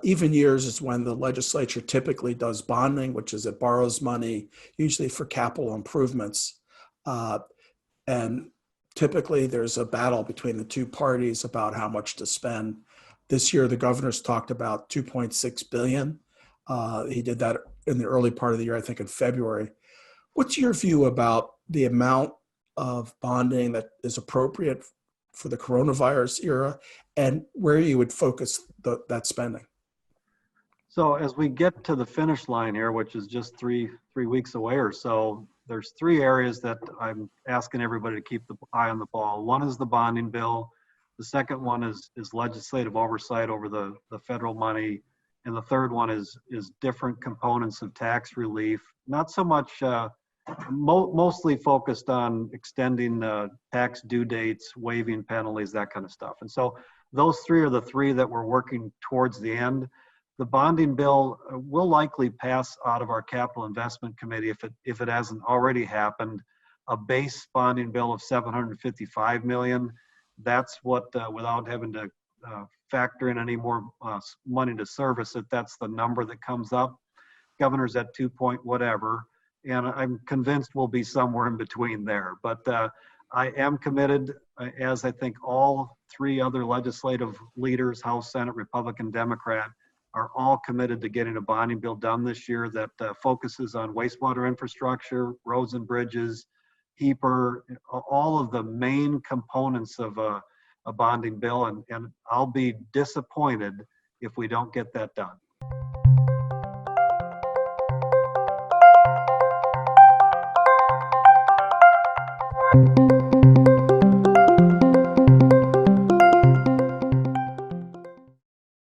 Even years is when the legislature typically does bonding, which is it borrows money, usually for capital improvements. And typically there's a battle between the two parties about how much to spend. This year, the governor's talked about $2.6 billion. He did that in the early part of the year, I think in February. What's your view about the amount of bonding that is appropriate for the coronavirus era and where you would focus that spending? So as we get to the finish line here, which is just three weeks away or so, there's three areas that I'm asking everybody to keep the eye on the ball. One is the bonding bill. The second one is legislative oversight over the federal money. And the third one is different components of tax relief. Not so much, mostly focused on extending tax due dates, waiving penalties, that kind of stuff. And so those three are the three that we're working towards the end. The bonding bill will likely pass out of our capital investment committee if it hasn't already happened. A base bonding bill of $755 million. That's what, without having to factor in any more money to service it, that's the number that comes up. Governor's at 2 point whatever, and I'm convinced we'll be somewhere in between there. But I am committed, as I think all three other legislative leaders, House, Senate, Republican, Democrat, are all committed to getting a bonding bill done this year that focuses on wastewater infrastructure, roads and bridges, HEPR, all of the main components of a bonding bill. And I'll be disappointed if we don't get that done.